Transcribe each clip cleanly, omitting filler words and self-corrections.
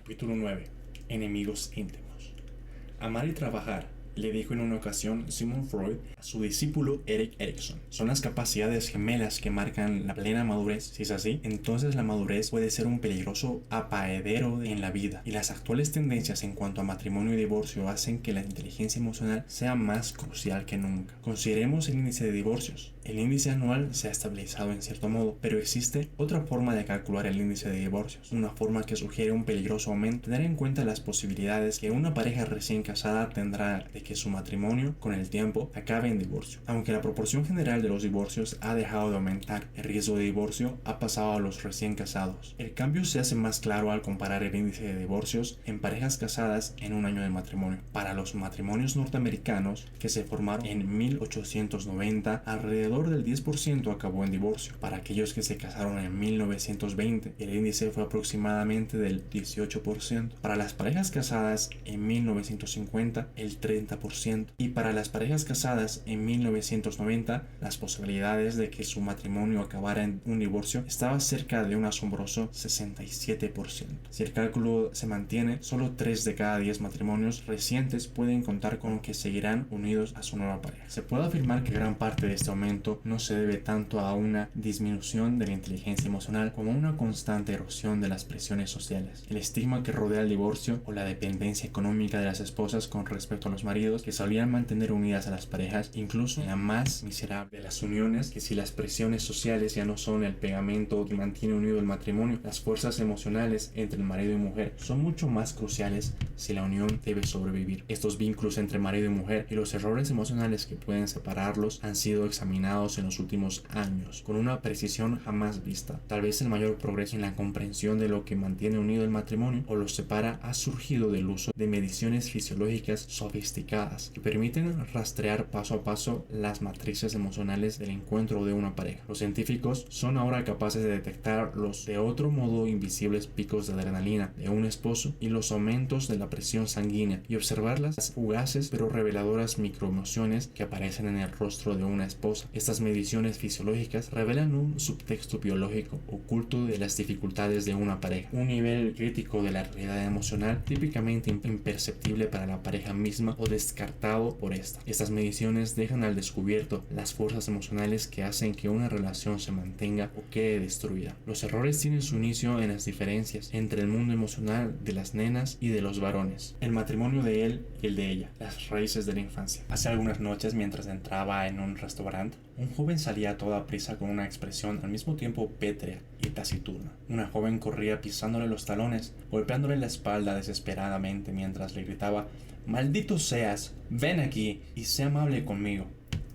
Capítulo 9. Enemigos íntimos. Amar y trabajar, le dijo en una ocasión Sigmund Freud a su discípulo Erik Erikson. Son las capacidades gemelas que marcan la plena madurez. Si es así, entonces la madurez puede ser un peligroso apaedero en la vida. Y las actuales tendencias en cuanto a matrimonio y divorcio hacen que la inteligencia emocional sea más crucial que nunca. Consideremos el índice de divorcios. El índice anual se ha estabilizado en cierto modo, pero existe otra forma de calcular el índice de divorcios, una forma que sugiere un peligroso aumento. Tener en cuenta las posibilidades que una pareja recién casada tendrá de que su matrimonio, con el tiempo, acabe en divorcio. Aunque la proporción general de los divorcios ha dejado de aumentar, el riesgo de divorcio ha pasado a los recién casados. El cambio se hace más claro al comparar el índice de divorcios en parejas casadas en un año de matrimonio. Para los matrimonios norteamericanos que se formaron en 1890, alrededor del 10% acabó en divorcio. Para aquellos que se casaron en 1920, el índice fue aproximadamente del 18%. Para las parejas casadas en 1950, el 30%. Y para las parejas casadas en 1990, las posibilidades de que su matrimonio acabara en un divorcio estaba cerca de un asombroso 67%. Si el cálculo se mantiene, solo 3 de cada 10 matrimonios recientes pueden contar con que seguirán unidos a su nueva pareja. Se puede afirmar que gran parte de este aumento no se debe tanto a una disminución de la inteligencia emocional como a una constante erosión de las presiones sociales. El estigma que rodea el divorcio o la dependencia económica de las esposas con respecto a los maridos que solían mantener unidas a las parejas, incluso en la más miserable de las uniones, que si las presiones sociales ya no son el pegamento que mantiene unido el matrimonio, las fuerzas emocionales entre el marido y mujer son mucho más cruciales si la unión debe sobrevivir. Estos vínculos entre marido y mujer y los errores emocionales que pueden separarlos han sido examinados en los últimos años con una precisión jamás vista. Tal vez el mayor progreso en la comprensión de lo que mantiene unido el matrimonio o los separa ha surgido del uso de mediciones fisiológicas sofisticadas que permiten rastrear paso a paso las matrices emocionales del encuentro de una pareja. Los científicos son ahora capaces de detectar los de otro modo invisibles picos de adrenalina de un esposo y los aumentos de la presión sanguínea y observar las fugaces pero reveladoras microemociones que aparecen en el rostro de una esposa. Estas mediciones fisiológicas revelan un subtexto biológico oculto de las dificultades de una pareja, un nivel crítico de la realidad emocional típicamente imperceptible para la pareja misma o descartado por esta. Estas mediciones dejan al descubierto las fuerzas emocionales que hacen que una relación se mantenga o quede destruida. Los errores tienen su inicio en las diferencias entre el mundo emocional de las nenas y de los varones, el matrimonio de él y el de ella, las raíces de la infancia. Hace algunas noches, mientras entraba en un restaurante, un joven salía a toda prisa con una expresión al mismo tiempo pétrea y taciturna. Una joven corría pisándole los talones, golpeándole la espalda desesperadamente mientras le gritaba: «¡Maldito seas! ¡Ven aquí y sé amable conmigo!».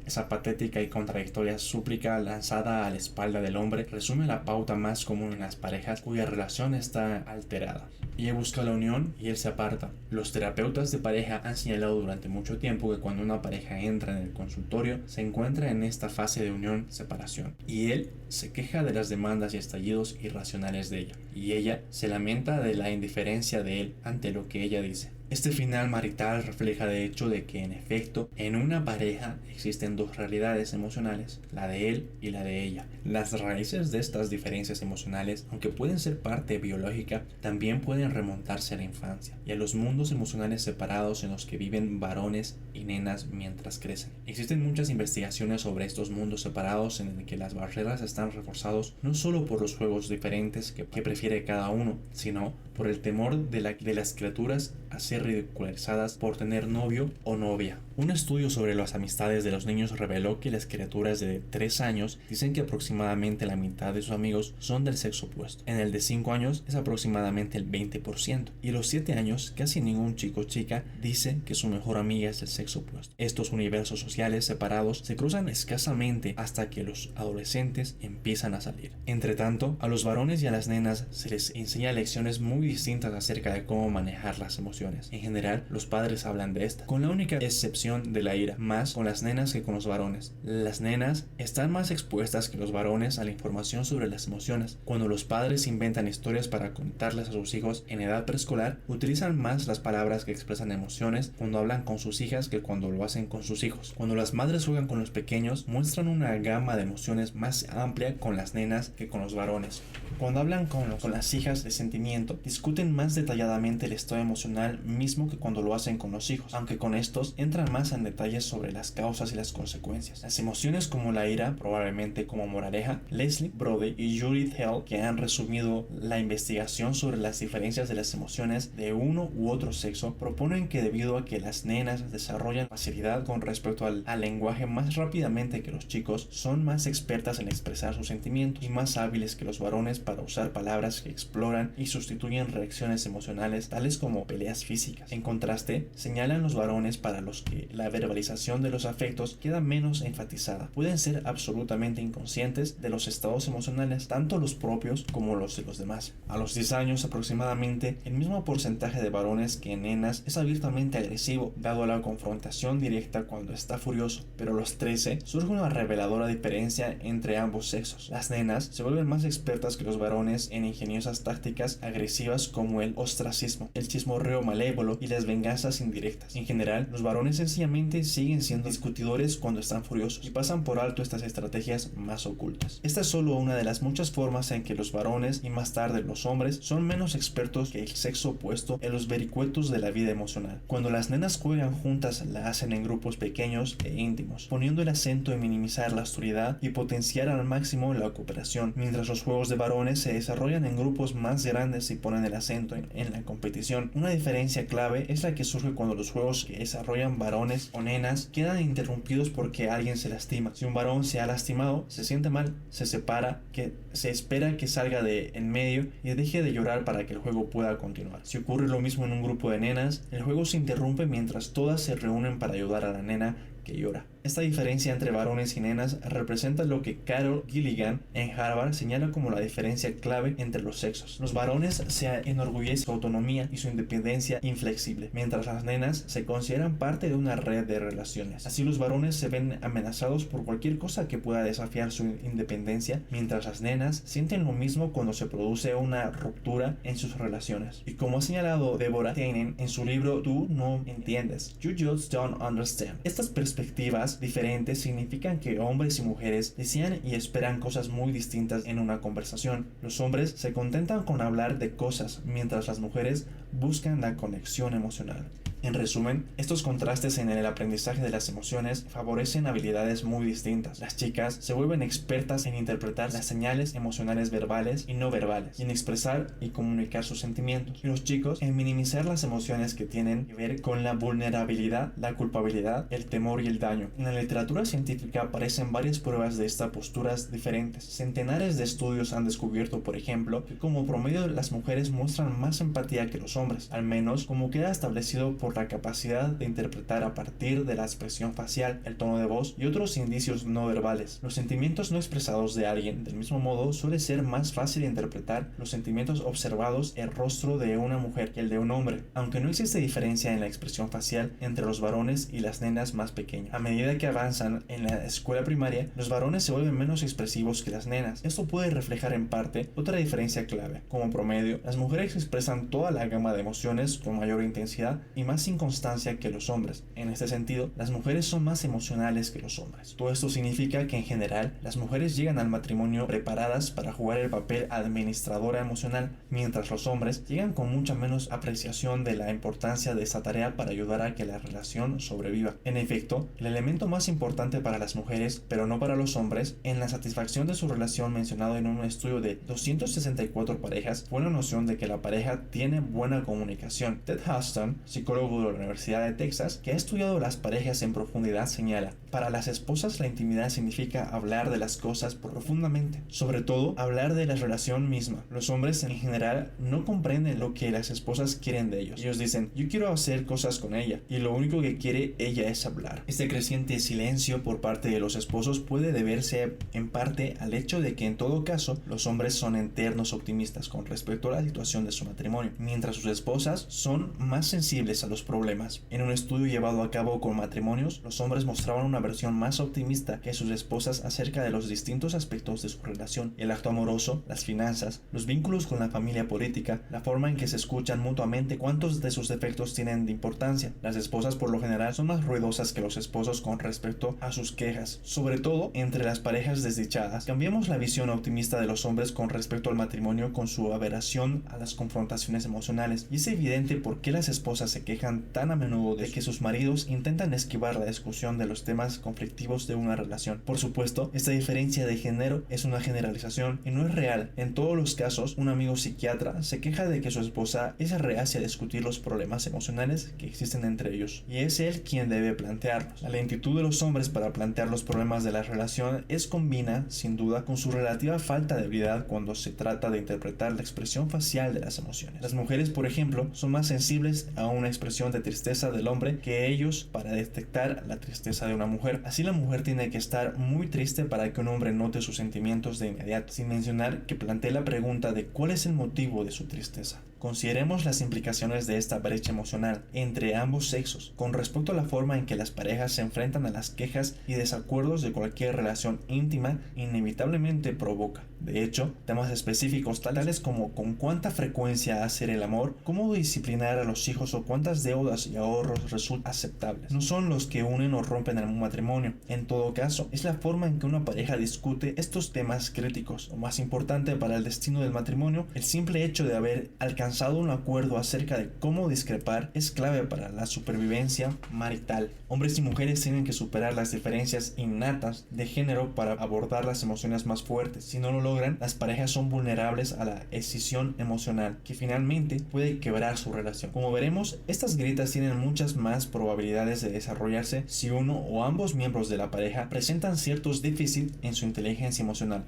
Esa patética y contradictoria súplica lanzada a la espalda del hombre resume la pauta más común en las parejas cuya relación está alterada. Ella busca la unión y él se aparta. Los terapeutas de pareja han señalado durante mucho tiempo que cuando una pareja entra en el consultorio se encuentra en esta fase de unión-separación y él se queja de las demandas y estallidos irracionales de ella y ella se lamenta de la indiferencia de él ante lo que ella dice. Este final marital refleja de hecho de que en efecto en una pareja existen dos realidades emocionales, la de él y la de ella. Las raíces de estas diferencias emocionales, aunque pueden ser parte biológica, también pueden remontarse a la infancia y a los mundos emocionales separados en los que viven varones y nenas mientras crecen. Existen muchas investigaciones sobre estos mundos separados en el que las barreras están reforzados no solo por los juegos diferentes que prefiere cada uno, sino por el temor de las criaturas a ser ridicularizadas por tener novio o novia. Un estudio sobre las amistades de los niños reveló que las criaturas de 3 años dicen que aproximadamente la mitad de sus amigos son del sexo opuesto. En el de 5 años es aproximadamente el 20%. Y a los 7 años casi ningún chico o chica dice que su mejor amiga es del sexo opuesto. Estos universos sociales separados se cruzan escasamente hasta que los adolescentes empiezan a salir. Entre tanto, a los varones y a las nenas se les enseña lecciones muy distintas acerca de cómo manejar las emociones. En general, los padres hablan de esta, con la única excepción emoción de la ira, más con las nenas que con los varones. Las nenas están más expuestas que los varones a la información sobre las emociones. Cuando los padres inventan historias para contarles a sus hijos en edad preescolar, utilizan más las palabras que expresan emociones cuando hablan con sus hijas que cuando lo hacen con sus hijos. Cuando las madres juegan con los pequeños, muestran una gama de emociones más amplia con las nenas que con los varones. Cuando hablan con las hijas de sentimiento, discuten más detalladamente el estado emocional mismo que cuando lo hacen con los hijos, aunque con estos entran más en detalles sobre las causas y las consecuencias. Las emociones como la ira, probablemente como moraleja, Leslie Brody y Judith Hell, que han resumido la investigación sobre las diferencias de las emociones de uno u otro sexo, proponen que debido a que las nenas desarrollan facilidad con respecto al lenguaje más rápidamente que los chicos, son más expertas en expresar sus sentimientos y más hábiles que los varones para usar palabras que exploran y sustituyen reacciones emocionales tales como peleas físicas. En contraste, señalan los varones para los que la verbalización de los afectos queda menos enfatizada. Pueden ser absolutamente inconscientes de los estados emocionales, tanto los propios como los de los demás. A los 10 años aproximadamente, el mismo porcentaje de varones que en nenas es abiertamente agresivo, dado a la confrontación directa cuando está furioso, pero a los 13 surge una reveladora diferencia entre ambos sexos. Las nenas se vuelven más expertas que los varones en ingeniosas tácticas agresivas como el ostracismo, el chismorreo malévolo y las venganzas indirectas. En general, los varones sencillamente siguen siendo discutidores cuando están furiosos y pasan por alto estas estrategias más ocultas. Esta es solo una de las muchas formas en que los varones y más tarde los hombres son menos expertos que el sexo opuesto en los vericuetos de la vida emocional. Cuando las nenas juegan juntas, la hacen en grupos pequeños e íntimos, poniendo el acento en minimizar la oscuridad y potenciar al máximo la cooperación, mientras los juegos de varones se desarrollan en grupos más grandes y ponen el acento en la competición. Una diferencia clave es la que surge cuando los juegos que desarrollan varones o nenas quedan interrumpidos porque alguien se lastima. Si un varón se ha lastimado, se siente mal, se separa, que se espera que salga de en medio y deje de llorar para que el juego pueda continuar. Si ocurre lo mismo en un grupo de nenas, el juego se interrumpe mientras todas se reúnen para ayudar a la nena que llora. Esta diferencia entre varones y nenas representa lo que Carol Gilligan en Harvard señala como la diferencia clave entre los sexos. Los varones se enorgullecen de su autonomía y su independencia inflexible, mientras las nenas se consideran parte de una red de relaciones. Así los varones se ven amenazados por cualquier cosa que pueda desafiar su independencia, mientras las nenas sienten lo mismo cuando se produce una ruptura en sus relaciones. Y como ha señalado Deborah Tannen en su libro Tú no entiendes, You Just Don't Understand, estas perspectivas diferentes significan que hombres y mujeres desean y esperan cosas muy distintas en una conversación. Los hombres se contentan con hablar de cosas, mientras las mujeres buscan la conexión emocional. En resumen, estos contrastes en el aprendizaje de las emociones favorecen habilidades muy distintas. Las chicas se vuelven expertas en interpretar las señales emocionales verbales y no verbales, y en expresar y comunicar sus sentimientos. Y los chicos en minimizar las emociones que tienen que ver con la vulnerabilidad, la culpabilidad, el temor y el daño. En la literatura científica aparecen varias pruebas de estas posturas diferentes. Centenares de estudios han descubierto, por ejemplo, que como promedio las mujeres muestran más empatía que los hombres, al menos como queda establecido por la capacidad de interpretar a partir de la expresión facial, el tono de voz y otros indicios no verbales. Los sentimientos no expresados de alguien, del mismo modo, suele ser más fácil de interpretar los sentimientos observados en el rostro de una mujer que el de un hombre, aunque no existe diferencia en la expresión facial entre los varones y las nenas más pequeñas. A medida que avanzan en la escuela primaria, los varones se vuelven menos expresivos que las nenas. Esto puede reflejar en parte otra diferencia clave. Como promedio, las mujeres expresan toda la gama de emociones con mayor intensidad y más inconstancia que los hombres. En este sentido, las mujeres son más emocionales que los hombres. Todo esto significa que en general las mujeres llegan al matrimonio preparadas para jugar el papel administradora emocional, mientras los hombres llegan con mucha menos apreciación de la importancia de esta tarea para ayudar a que la relación sobreviva. En efecto, el elemento más importante para las mujeres, pero no para los hombres, en la satisfacción de su relación mencionado en un estudio de 264 parejas fue la noción de que la pareja tiene buena comunicación. Ted Huston, psicólogo de la Universidad de Texas, que ha estudiado las parejas en profundidad, señala: para las esposas la intimidad significa hablar de las cosas profundamente, sobre todo hablar de la relación misma. Los hombres en general no comprenden lo que las esposas quieren de ellos. Ellos dicen: yo quiero hacer cosas con ella, y lo único que quiere ella es hablar. Este creciente silencio por parte de los esposos puede deberse en parte al hecho de que en todo caso los hombres son eternos optimistas con respecto a la situación de su matrimonio, mientras sus esposas son más sensibles a los los problemas. En un estudio llevado a cabo con matrimonios, los hombres mostraban una versión más optimista que sus esposas acerca de los distintos aspectos de su relación: el acto amoroso, las finanzas, los vínculos con la familia política, la forma en que se escuchan mutuamente, cuántos de sus defectos tienen de importancia. Las esposas por lo general son más ruidosas que los esposos con respecto a sus quejas, sobre todo entre las parejas desdichadas. Cambiamos la visión optimista de los hombres con respecto al matrimonio con su aversión a las confrontaciones emocionales, y es evidente por qué las esposas se quejan tan a menudo de que sus maridos intentan esquivar la discusión de los temas conflictivos de una relación. Por supuesto, esta diferencia de género es una generalización y no es real. En todos los casos, un amigo psiquiatra se queja de que su esposa es reacia a discutir los problemas emocionales que existen entre ellos, y es él quien debe plantearlos. La lentitud de los hombres para plantear los problemas de la relación combina, sin duda, con su relativa falta de habilidad cuando se trata de interpretar la expresión facial de las emociones. Las mujeres, por ejemplo, son más sensibles a una expresión de tristeza del hombre que ellos para detectar la tristeza de una mujer. Así, la mujer tiene que estar muy triste para que un hombre note sus sentimientos de inmediato, sin mencionar que plantee la pregunta de cuál es el motivo de su tristeza. Consideremos las implicaciones de esta brecha emocional entre ambos sexos con respecto a la forma en que las parejas se enfrentan a las quejas y desacuerdos de cualquier relación íntima inevitablemente provoca. De hecho, temas específicos tales como con cuánta frecuencia hacer el amor, cómo disciplinar a los hijos o cuántas deudas y ahorros resultan aceptables, no son los que unen o rompen el matrimonio. En todo caso, es la forma en que una pareja discute estos temas críticos. O más importante para el destino del matrimonio, el simple hecho de haber alcanzado un acuerdo acerca de cómo discrepar es clave para la supervivencia marital. Hombres y mujeres tienen que superar las diferencias innatas de género para abordar las emociones más fuertes. Si no lo logran, las parejas son vulnerables a la escisión emocional, que finalmente puede quebrar su relación. Como veremos, estas grietas tienen muchas más probabilidades de desarrollarse si uno o ambos miembros de la pareja presentan ciertos déficits en su inteligencia emocional.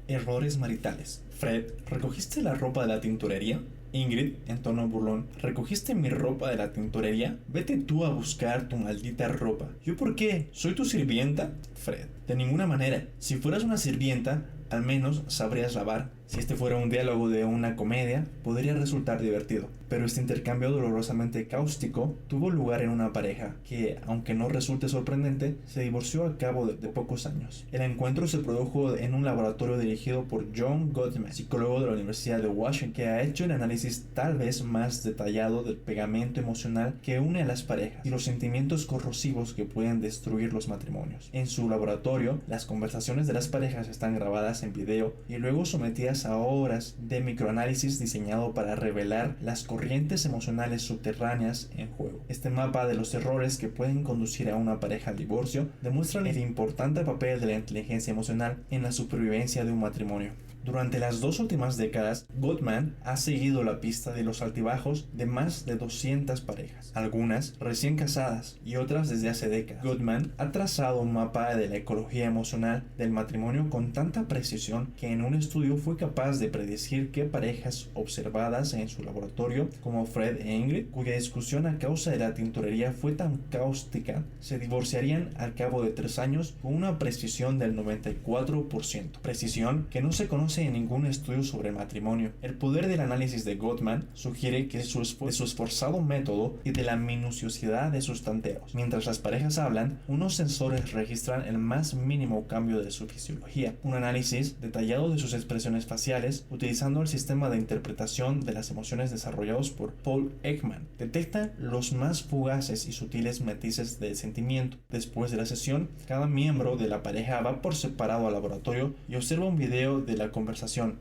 Errores maritales. Fred, ¿recogiste la ropa de la tintorería? Ingrid, en tono burlón, ¿recogiste mi ropa de la tintorería? Vete tú a buscar tu maldita ropa. ¿Yo por qué? ¿Soy tu sirvienta? Fred, de ninguna manera. Si fueras una sirvienta, al menos sabrías lavar. Si este fuera un diálogo de una comedia, podría resultar divertido. Pero este intercambio dolorosamente cáustico tuvo lugar en una pareja que, aunque no resulte sorprendente, se divorció a cabo de pocos años. El encuentro se produjo en un laboratorio dirigido por John Gottman, psicólogo de la Universidad de Washington, que ha hecho el análisis tal vez más detallado del pegamento emocional que une a las parejas y los sentimientos corrosivos que pueden destruir los matrimonios. En su laboratorio, las conversaciones de las parejas están grabadas en video y luego sometidas a horas de microanálisis diseñado para revelar las corrientes emocionales subterráneas en juego. Este mapa de los errores que pueden conducir a una pareja al divorcio demuestra el importante papel de la inteligencia emocional en la supervivencia de un matrimonio. Durante las 2 últimas décadas, Gottman ha seguido la pista de los altibajos de más de 200 parejas, algunas recién casadas y otras desde hace décadas. Gottman ha trazado un mapa de la ecología emocional del matrimonio con tanta precisión que en un estudio fue capaz de predecir qué parejas observadas en su laboratorio, como Fred e Ingrid, cuya discusión a causa de la tintorería fue tan cáustica, se divorciarían al cabo de 3 años con una precisión del 94%. Precisión que no se conoce en ningún estudio sobre matrimonio. El poder del análisis de Gottman sugiere que de su esforzado método y de la minuciosidad de sus tanteos. Mientras las parejas hablan, unos sensores registran el más mínimo cambio de su fisiología. Un análisis detallado de sus expresiones faciales, utilizando el sistema de interpretación de las emociones desarrollados por Paul Ekman, detecta los más fugaces y sutiles matices de sentimiento. Después de la sesión, cada miembro de la pareja va por separado al laboratorio y observa un video de la conversación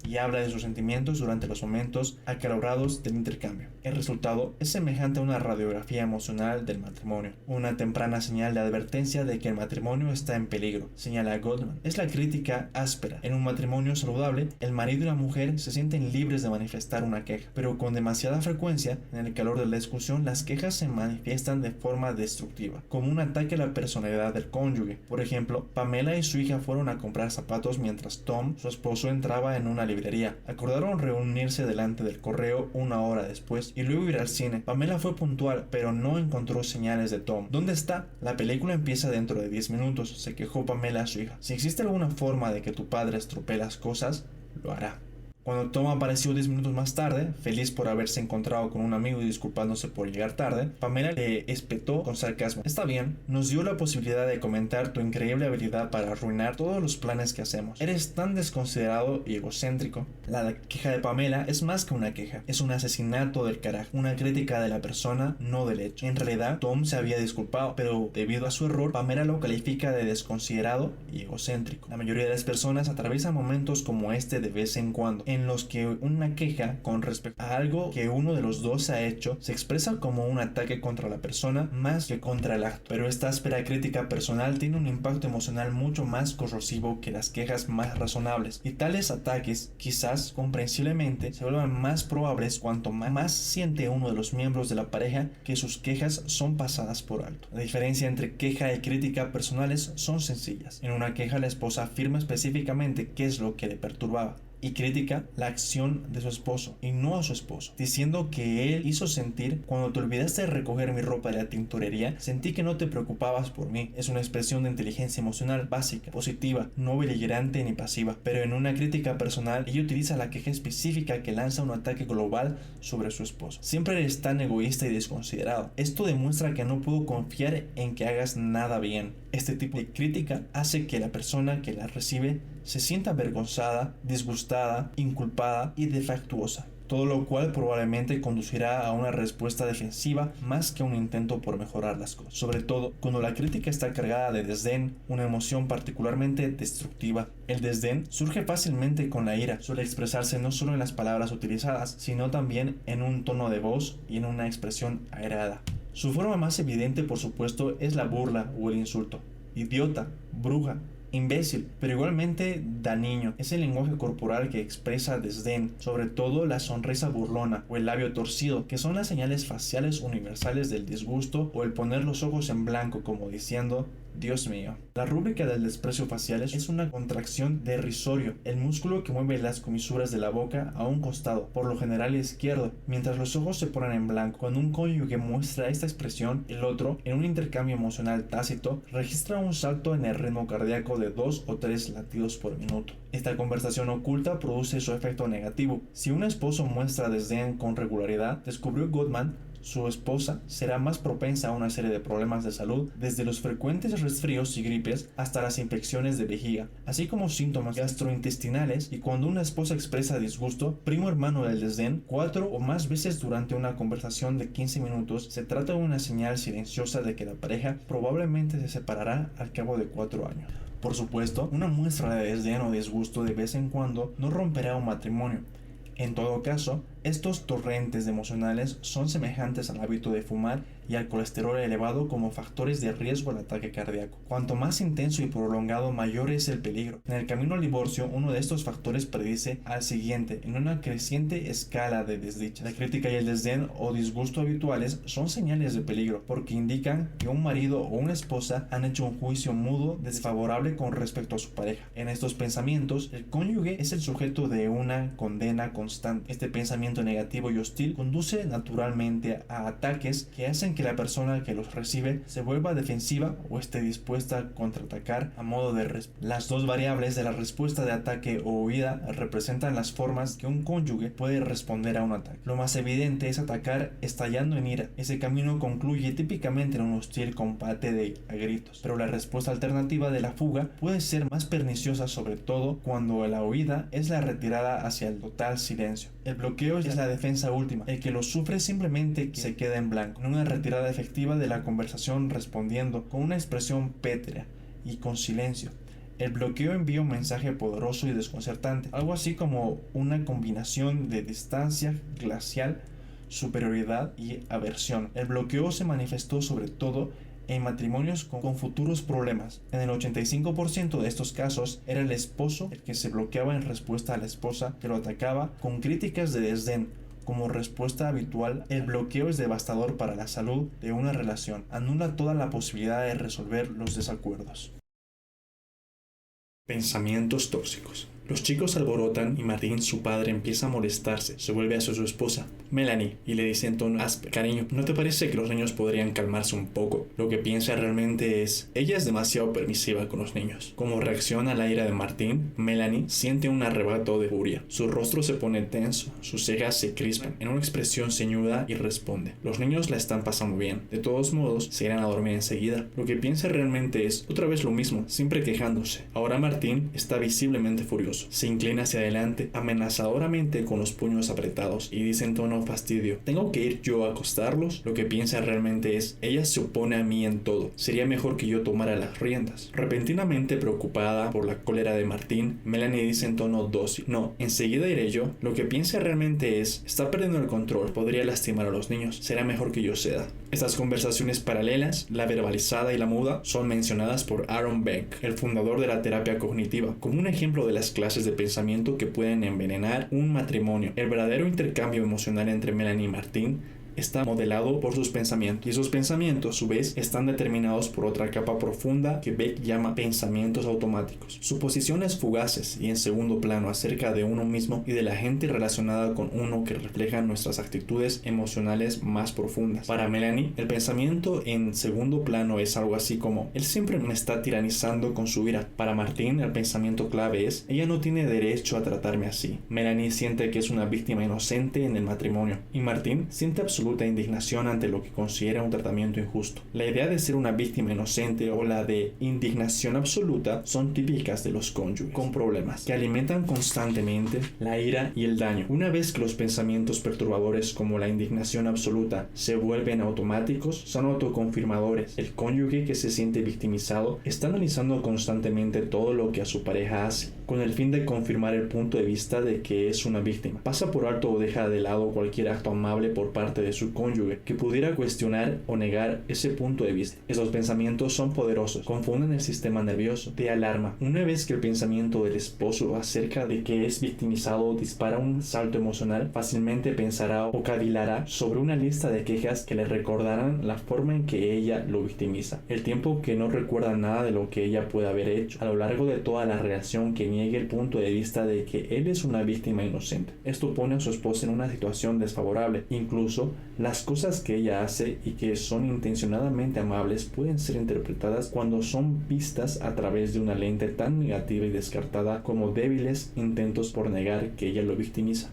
y habla de sus sentimientos durante los momentos acalorados del intercambio. El resultado es semejante a una radiografía emocional del matrimonio, una temprana señal de advertencia de que el matrimonio está en peligro, señala Gottman. Es la crítica áspera. En un matrimonio saludable, el marido y la mujer se sienten libres de manifestar una queja, pero con demasiada frecuencia, en el calor de la discusión, las quejas se manifiestan de forma destructiva, como un ataque a la personalidad del cónyuge. Por ejemplo, Pamela y su hija fueron a comprar zapatos mientras Tom, su esposo, entraba en una librería. Acordaron reunirse delante del correo 1 hora después y luego ir al cine. Pamela fue puntual, pero no encontró señales de Tom. ¿Dónde está? La película empieza dentro de 10 minutos, se quejó Pamela a su hija. Si existe alguna forma de que tu padre estropee las cosas, lo hará. Cuando Tom apareció 10 minutos más tarde, feliz por haberse encontrado con un amigo y disculpándose por llegar tarde, Pamela le espetó con sarcasmo: está bien, nos dio la posibilidad de comentar tu increíble habilidad para arruinar todos los planes que hacemos. Eres tan desconsiderado y egocéntrico. La queja de Pamela es más que una queja, es un asesinato del carajo, una crítica de la persona, no del hecho. En realidad, Tom se había disculpado, pero debido a su error, Pamela lo califica de desconsiderado y egocéntrico. La mayoría de las personas atraviesan momentos como este de vez en cuando, en los que una queja con respecto a algo que uno de los dos ha hecho se expresa como un ataque contra la persona más que contra el acto. Pero esta áspera crítica personal tiene un impacto emocional mucho más corrosivo que las quejas más razonables, y tales ataques, quizás comprensiblemente, se vuelvan más probables cuanto más siente uno de los miembros de la pareja que sus quejas son pasadas por alto. La diferencia entre queja y crítica personales son sencillas. En una queja, la esposa afirma específicamente qué es lo que le perturbaba, y critica la acción de su esposo y no a su esposo, diciendo que él hizo sentir: cuando te olvidaste de recoger mi ropa de la tintorería, sentí que no te preocupabas por mí. Es una expresión de inteligencia emocional básica, positiva, no beligerante ni pasiva. Pero en una crítica personal, ella utiliza la queja específica que lanza un ataque global sobre su esposo. Siempre eres tan egoísta y desconsiderado. Esto demuestra que no puedo confiar en que hagas nada bien. Este tipo de crítica hace que la persona que la recibe se sienta avergonzada, disgustada, inculpada y defectuosa, todo lo cual probablemente conducirá a una respuesta defensiva más que a un intento por mejorar las cosas, sobre todo cuando la crítica está cargada de desdén, una emoción particularmente destructiva. El desdén surge fácilmente con la ira, suele expresarse no solo en las palabras utilizadas, sino también en un tono de voz y en una expresión airada. Su forma más evidente, por supuesto, es la burla o el insulto: idiota, bruja, imbécil, pero igualmente dañino. Es el lenguaje corporal que expresa desdén, sobre todo la sonrisa burlona o el labio torcido, que son las señales faciales universales del disgusto, o el poner los ojos en blanco como diciendo: Dios mío. La rúbrica del desprecio facial es una contracción de risorio, el músculo que mueve las comisuras de la boca a un costado, por lo general izquierdo, mientras los ojos se ponen en blanco. Cuando un cónyuge muestra esta expresión, el otro, en un intercambio emocional tácito, registra un salto en el ritmo cardíaco de 2 o 3 latidos por minuto. Esta conversación oculta produce su efecto negativo. Si un esposo muestra desdén con regularidad, descubrió Gottman, su esposa será más propensa a una serie de problemas de salud, desde los frecuentes resfríos y gripes hasta las infecciones de vejiga, así como síntomas gastrointestinales. Y cuando una esposa expresa disgusto, primo hermano del desdén, 4 o más veces durante una conversación de 15 minutos, se trata de una señal silenciosa de que la pareja probablemente se separará al cabo de 4 años. Por supuesto, una muestra de desdén o disgusto de vez en cuando no romperá un matrimonio. En todo caso, estos torrentes emocionales son semejantes al hábito de fumar y al colesterol elevado como factores de riesgo al ataque cardíaco. Cuanto más intenso y prolongado, mayor es el peligro. En el camino al divorcio, uno de estos factores predice al siguiente en una creciente escala de desdicha. La crítica y el desdén o disgusto habituales son señales de peligro, porque indican que un marido o una esposa han hecho un juicio mudo desfavorable con respecto a su pareja. En estos pensamientos, el cónyuge es el sujeto de una condena constante. Este pensamiento negativo y hostil conduce naturalmente a ataques que hacen que la persona que los recibe se vuelva defensiva o esté dispuesta a contraatacar a modo de respuesta. Las dos variables de la respuesta de ataque o huida representan las formas que un cónyuge puede responder a un ataque. Lo más evidente es atacar estallando en ira. Ese camino concluye típicamente en un hostil combate a gritos, pero la respuesta alternativa de la fuga puede ser más perniciosa, sobre todo cuando la huida es la retirada hacia el total silencio. El bloqueo es la defensa última. El que lo sufre simplemente se queda en blanco, en una retirada efectiva de la conversación, respondiendo con una expresión pétrea y con silencio. El bloqueo envía un mensaje poderoso y desconcertante, algo así como una combinación de distancia glacial, superioridad y aversión. El bloqueo se manifestó sobre todo en matrimonios con futuros problemas. En el 85% de estos casos era el esposo el que se bloqueaba en respuesta a la esposa que lo atacaba con críticas de desdén. Como respuesta habitual, el bloqueo es devastador para la salud de una relación. Anula toda la posibilidad de resolver los desacuerdos. Pensamientos tóxicos. Los chicos alborotan y Martín, su padre, empieza a molestarse. Se vuelve hacia su esposa. Melanie, y le dice en tono áspero: cariño, ¿no te parece que los niños podrían calmarse un poco? Lo que piensa realmente es: ella es demasiado permisiva con los niños. Como reacción a la ira de Martín, Melanie siente un arrebato de furia. Su rostro se pone tenso, sus cejas se crispan en una expresión ceñuda y responde: los niños la están pasando bien, de todos modos se irán a dormir enseguida. Lo que piensa realmente es: otra vez lo mismo, siempre quejándose. Ahora Martín está visiblemente furioso. Se inclina hacia adelante amenazadoramente con los puños apretados y dice en tono fastidio: ¿tengo que ir yo a acostarlos? Lo que piensa realmente es: ella se opone a mí en todo. Sería mejor que yo tomara las riendas. Repentinamente preocupada por la cólera de Martín, Melanie dice en tono dócil: no, enseguida iré yo. Lo que piensa realmente es: está perdiendo el control, podría lastimar a los niños, será mejor que yo ceda. Estas conversaciones paralelas, la verbalizada y la muda, son mencionadas por Aaron Beck, el fundador de la terapia cognitiva, como un ejemplo de las clases de pensamiento que pueden envenenar un matrimonio. El verdadero intercambio emocional entre Melanie y Martín está modelado por sus pensamientos, y esos pensamientos a su vez están determinados por otra capa profunda que Beck llama pensamientos automáticos, suposiciones fugaces y en segundo plano acerca de uno mismo y de la gente relacionada con uno que reflejan nuestras actitudes emocionales más profundas. Para Melanie, el pensamiento en segundo plano es algo así como: él siempre me está tiranizando con su ira. Para Martín, el pensamiento clave es: ella no tiene derecho a tratarme así. Melanie siente que es una víctima inocente en el matrimonio, y Martín siente absoluta indignación ante lo que considera un tratamiento injusto. La idea de ser una víctima inocente o la de indignación absoluta son típicas de los cónyuges con problemas, que alimentan constantemente la ira y el daño. Una vez que los pensamientos perturbadores como la indignación absoluta se vuelven automáticos, son autoconfirmadores. El cónyuge que se siente victimizado está analizando constantemente todo lo que a su pareja hace, con el fin de confirmar el punto de vista de que es una víctima. Pasa por alto o deja de lado cualquier acto amable por parte de su cónyuge que pudiera cuestionar o negar ese punto de vista. Esos pensamientos son poderosos, confunden el sistema nervioso de alarma. Una vez que el pensamiento del esposo acerca de que es victimizado dispara un salto emocional, fácilmente pensará o cavilará sobre una lista de quejas que le recordarán la forma en que ella lo victimiza, el tiempo que no recuerda nada de lo que ella puede haber hecho a lo largo de toda la relación, que niegue el punto de vista de que él es una víctima inocente. Esto pone a su esposa en una situación desfavorable. Incluso las cosas que ella hace y que son intencionadamente amables pueden ser interpretadas cuando son vistas a través de una lente tan negativa y descartada como débiles intentos por negar que ella lo victimiza.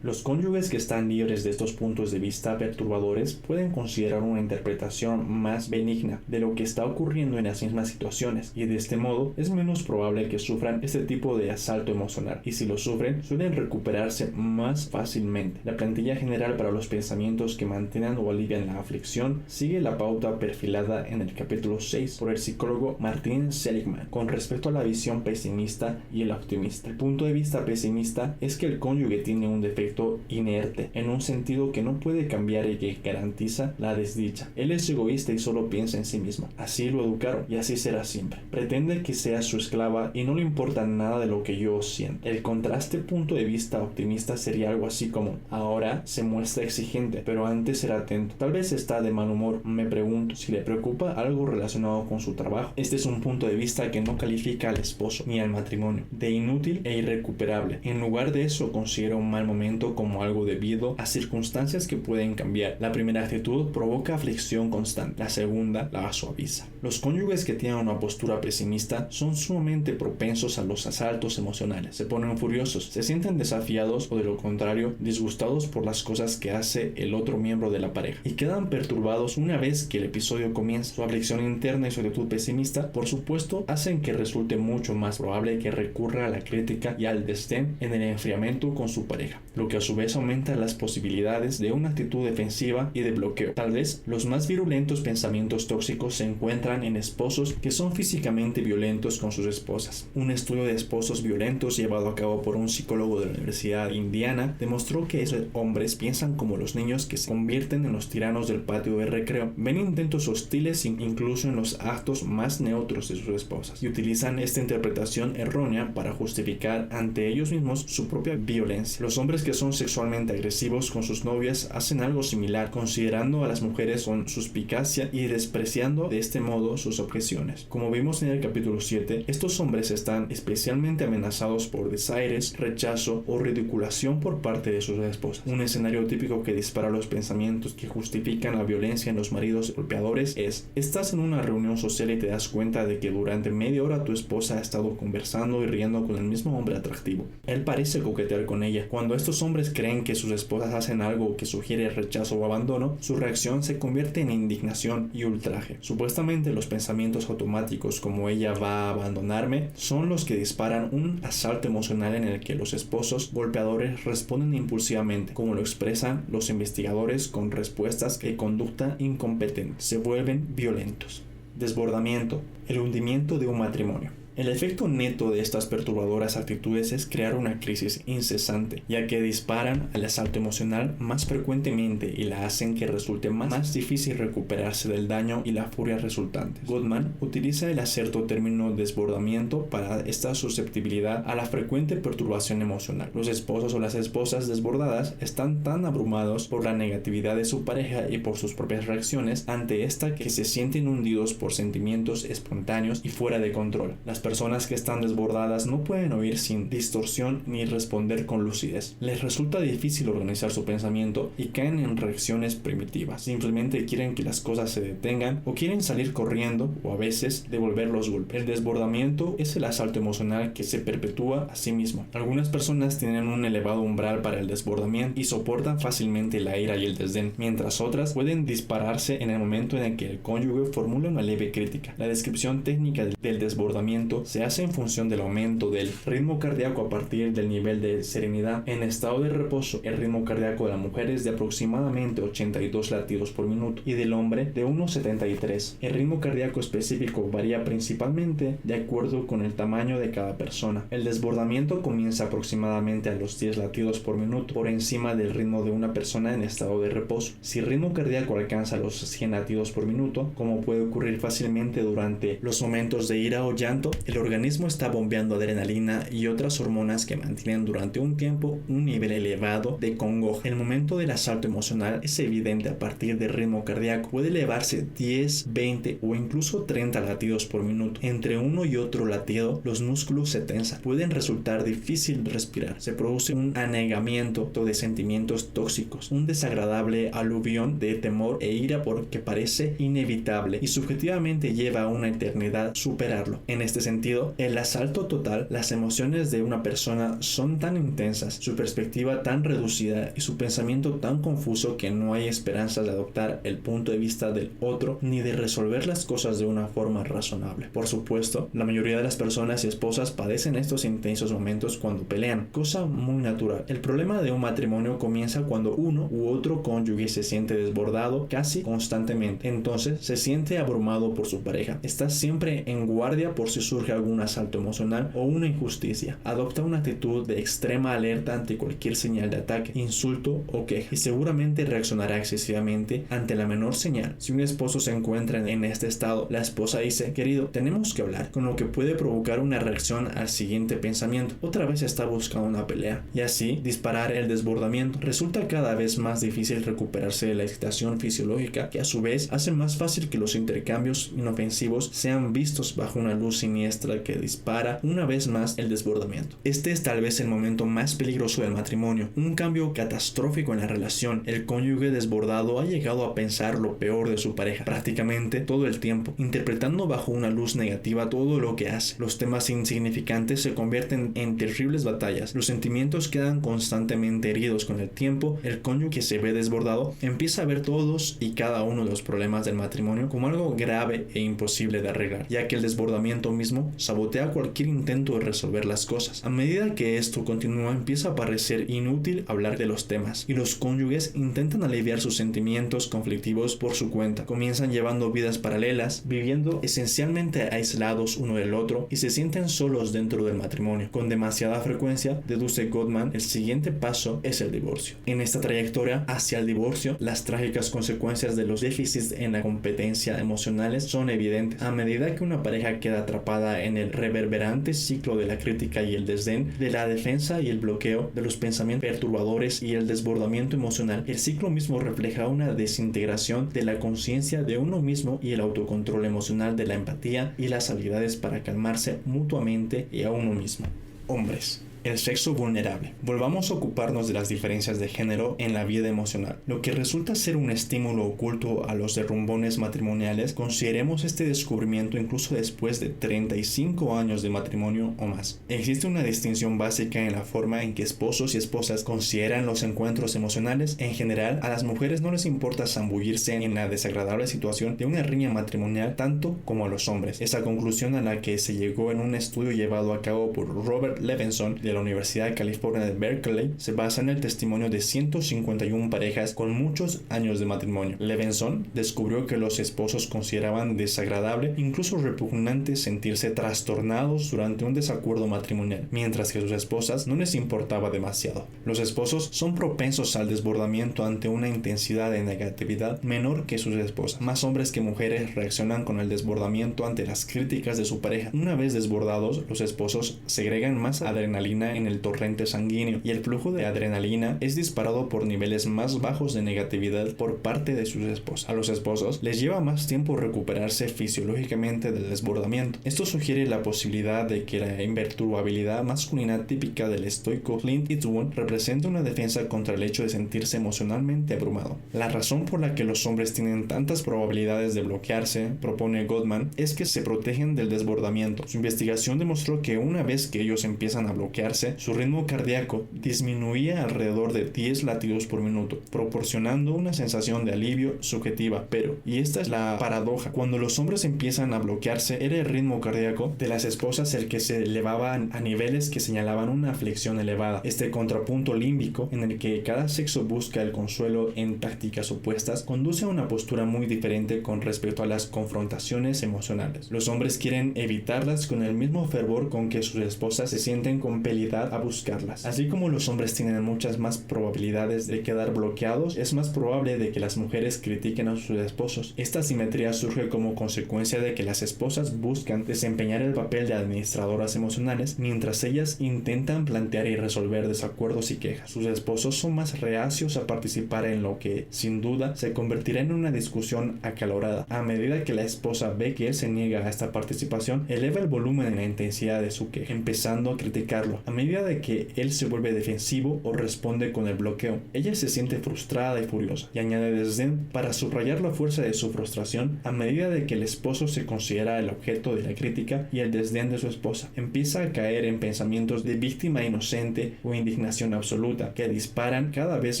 Los cónyuges que están libres de estos puntos de vista perturbadores pueden considerar una interpretación más benigna de lo que está ocurriendo en las mismas situaciones, y de este modo es menos probable que sufran este tipo de asalto emocional, y si lo sufren suelen recuperarse más fácilmente. La plantilla general para los pensamientos que mantengan o alivian la aflicción sigue la pauta perfilada en el capítulo 6 por el psicólogo Martin Seligman con respecto a la visión pesimista y el optimista. El punto de vista pesimista es que el cónyuge tiene un defecto inerte, en un sentido que no puede cambiar y que garantiza la desdicha. Él es egoísta y solo piensa en sí mismo. Así lo educaron y así será siempre. Pretende que sea su esclava y no le importa nada de lo que yo siento. El contraste punto de vista optimista sería algo así como: ahora se muestra exigente, pero antes era atento. Tal vez está de mal humor. Me pregunto si le preocupa algo relacionado con su trabajo. Este es un punto de vista que no califica al esposo ni al matrimonio de inútil e irrecuperable. En lugar de eso, considera un mal momento como algo debido a circunstancias que pueden cambiar. La primera actitud provoca aflicción constante, la segunda la suaviza. Los cónyuges que tienen una postura pesimista son sumamente propensos a los asaltos emocionales. Se ponen furiosos, se sienten desafiados o, de lo contrario, disgustados por las cosas que hace el otro miembro de la pareja, y quedan perturbados una vez que el episodio comienza. Su aflicción interna y su actitud pesimista, por supuesto, hacen que resulte mucho más probable que recurra a la crítica y al desdén en el enfriamiento con su pareja, lo que a su vez aumenta las posibilidades de una actitud defensiva y de bloqueo. Tal vez los más virulentos pensamientos tóxicos se encuentran en esposos que son físicamente violentos con sus esposas. Un estudio de esposos violentos llevado a cabo por un psicólogo de la Universidad de Indiana demostró que esos hombres piensan como los niños que se convierten en los tiranos del patio de recreo, ven intentos hostiles incluso en los actos más neutros de sus esposas, y utilizan esta interpretación errónea para justificar ante ellos mismos su propia violencia. Los hombres que son sexualmente agresivos con sus novias hacen algo similar, considerando a las mujeres con suspicacia y despreciando de este modo sus objeciones. Como vimos en el capítulo 7, estos hombres están especialmente amenazados por desaires, rechazo o ridiculación por parte de sus esposas. Un escenario típico que dispara los pensamientos que justifican la violencia en los maridos golpeadores es: estás en una reunión social y te das cuenta de que durante media hora tu esposa ha estado conversando y riendo con el mismo hombre atractivo. Él parece coquetear con ella. Cuando estos hombres creen que sus esposas hacen algo que sugiere rechazo o abandono, su reacción se convierte en indignación y ultraje. Supuestamente los pensamientos automáticos como "ella va a abandonarme" son los que disparan un asalto emocional en el que los esposos golpeadores responden impulsivamente, como lo expresan los investigadores con respuestas de conducta incompetente. Se vuelven violentos. Desbordamiento, el hundimiento de un matrimonio. El efecto neto de estas perturbadoras actitudes es crear una crisis incesante, ya que disparan al asalto emocional más frecuentemente y la hacen que resulte más difícil recuperarse del daño y la furia resultantes. Goodman utiliza el acerto término desbordamiento para esta susceptibilidad a la frecuente perturbación emocional. Los esposos o las esposas desbordadas están tan abrumados por la negatividad de su pareja y por sus propias reacciones ante esta que se sienten hundidos por sentimientos espontáneos y fuera de control. Las personas que están desbordadas no pueden oír sin distorsión ni responder con lucidez. Les resulta difícil organizar su pensamiento y caen en reacciones primitivas. Simplemente quieren que las cosas se detengan o quieren salir corriendo o a veces devolver los golpes. El desbordamiento es el asalto emocional que se perpetúa a sí mismo. Algunas personas tienen un elevado umbral para el desbordamiento y soportan fácilmente la ira y el desdén, mientras otras pueden dispararse en el momento en el que el cónyuge formula una leve crítica. La descripción técnica del desbordamiento se hace en función del aumento del ritmo cardíaco a partir del nivel de serenidad. En estado de reposo, el ritmo cardíaco de la mujer es de aproximadamente 82 latidos por minuto y del hombre de unos 73. El ritmo cardíaco específico varía principalmente de acuerdo con el tamaño de cada persona. El desbordamiento comienza aproximadamente a los 10 latidos por minuto, por encima del ritmo de una persona en estado de reposo. Si el ritmo cardíaco alcanza los 100 latidos por minuto, como puede ocurrir fácilmente durante los momentos de ira o llanto, el organismo está bombeando adrenalina y otras hormonas que mantienen durante un tiempo un nivel elevado de congoja. El momento del asalto emocional es evidente a partir del ritmo cardíaco. Puede elevarse 10, 20 o incluso 30 latidos por minuto. Entre uno y otro latido, los músculos se tensan. Pueden resultar difícil respirar. Se produce un anegamiento de sentimientos tóxicos, un desagradable aluvión de temor e ira porque parece inevitable y subjetivamente lleva a una eternidad superarlo. En este sentido, el asalto total, las emociones de una persona son tan intensas, su perspectiva tan reducida y su pensamiento tan confuso que no hay esperanza de adoptar el punto de vista del otro ni de resolver las cosas de una forma razonable. Por supuesto, la mayoría de las personas y esposas padecen estos intensos momentos cuando pelean, cosa muy natural. El problema de un matrimonio comienza cuando uno u otro cónyuge se siente desbordado casi constantemente. Entonces se siente abrumado por su pareja. Está siempre en guardia por si surge algún asalto emocional o una injusticia. Adopta una actitud de extrema alerta ante cualquier señal de ataque, insulto o queja y seguramente reaccionará excesivamente ante la menor señal. Si un esposo se encuentra en este estado, la esposa dice: querido, tenemos que hablar, con lo que puede provocar una reacción al siguiente pensamiento: otra vez está buscando una pelea, y así disparar el desbordamiento. Resulta cada vez más difícil recuperarse de la excitación fisiológica, que a su vez hace más fácil que los intercambios inofensivos sean vistos bajo una luz siniestra que dispara una vez más el desbordamiento. Este es tal vez el momento más peligroso del matrimonio, un cambio catastrófico en la relación. El cónyuge desbordado ha llegado a pensar lo peor de su pareja prácticamente todo el tiempo, interpretando bajo una luz negativa todo lo que hace. Los temas insignificantes se convierten en terribles batallas. Los sentimientos quedan constantemente heridos con el tiempo. El cónyuge que se ve desbordado empieza a ver todos y cada uno de los problemas del matrimonio como algo grave e imposible de arreglar, ya que el desbordamiento mismo sabotea cualquier intento de resolver las cosas. A medida que esto continúa, empieza a parecer inútil hablar de los temas, y los cónyuges intentan aliviar sus sentimientos conflictivos por su cuenta. Comienzan llevando vidas paralelas, viviendo esencialmente aislados uno del otro, y se sienten solos dentro del matrimonio. Con demasiada frecuencia, deduce Goodman, el siguiente paso es el divorcio. En esta trayectoria hacia el divorcio, las trágicas consecuencias de los déficits en la competencia emocionales son evidentes. A medida que una pareja queda atrapada basada en el reverberante ciclo de la crítica y el desdén, de la defensa y el bloqueo, de los pensamientos perturbadores y el desbordamiento emocional. El ciclo mismo refleja una desintegración de la conciencia de uno mismo y el autocontrol emocional de la empatía y las habilidades para calmarse mutuamente y a uno mismo. Hombres. El sexo vulnerable. Volvamos a ocuparnos de las diferencias de género en la vida emocional. Lo que resulta ser un estímulo oculto a los derrumbones matrimoniales, consideremos este descubrimiento incluso después de 35 años de matrimonio o más. Existe una distinción básica en la forma en que esposos y esposas consideran los encuentros emocionales. En general, a las mujeres no les importa zambullirse en la desagradable situación de una riña matrimonial tanto como a los hombres. Esa conclusión a la que se llegó en un estudio llevado a cabo por Robert Levenson de la Universidad de California de Berkeley se basa en el testimonio de 151 parejas con muchos años de matrimonio. Levenson descubrió que los esposos consideraban desagradable, incluso repugnante, sentirse trastornados durante un desacuerdo matrimonial, mientras que a sus esposas no les importaba demasiado. Los esposos son propensos al desbordamiento ante una intensidad de negatividad menor que sus esposas. Más hombres que mujeres reaccionan con el desbordamiento ante las críticas de su pareja. Una vez desbordados, los esposos segregan más adrenalina en el torrente sanguíneo y el flujo de adrenalina es disparado por niveles más bajos de negatividad por parte de sus esposas. A los esposos les lleva más tiempo recuperarse fisiológicamente del desbordamiento. Esto sugiere la posibilidad de que la imperturbabilidad masculina típica del estoico Clint Eastwood representa una defensa contra el hecho de sentirse emocionalmente abrumado. La razón por la que los hombres tienen tantas probabilidades de bloquearse, propone Gottman, es que se protegen del desbordamiento. Su investigación demostró que una vez que ellos empiezan a bloquearse, su ritmo cardíaco disminuía alrededor de 10 latidos por minuto, proporcionando una sensación de alivio subjetiva, pero, y esta es la paradoja, cuando los hombres empiezan a bloquearse, era el ritmo cardíaco de las esposas el que se elevaba a niveles que señalaban una aflicción elevada. Este contrapunto límbico, en el que cada sexo busca el consuelo en tácticas opuestas, conduce a una postura muy diferente con respecto a las confrontaciones emocionales. Los hombres quieren evitarlas con el mismo fervor con que sus esposas se sienten compelidas a buscarlas. Así como los hombres tienen muchas más probabilidades de quedar bloqueados, es más probable de que las mujeres critiquen a sus esposos. Esta asimetría surge como consecuencia de que las esposas buscan desempeñar el papel de administradoras emocionales, mientras ellas intentan plantear y resolver desacuerdos y quejas. Sus esposos son más reacios a participar en lo que, sin duda, se convertirá en una discusión acalorada. A medida que la esposa ve que él se niega a esta participación, eleva el volumen y la intensidad de su queja, empezando a criticarlo. A medida de que él se vuelve defensivo o responde con el bloqueo, ella se siente frustrada y furiosa, y añade desdén para subrayar la fuerza de su frustración. A medida de que el esposo se considera el objeto de la crítica y el desdén de su esposa, empieza a caer en pensamientos de víctima inocente o indignación absoluta, que disparan cada vez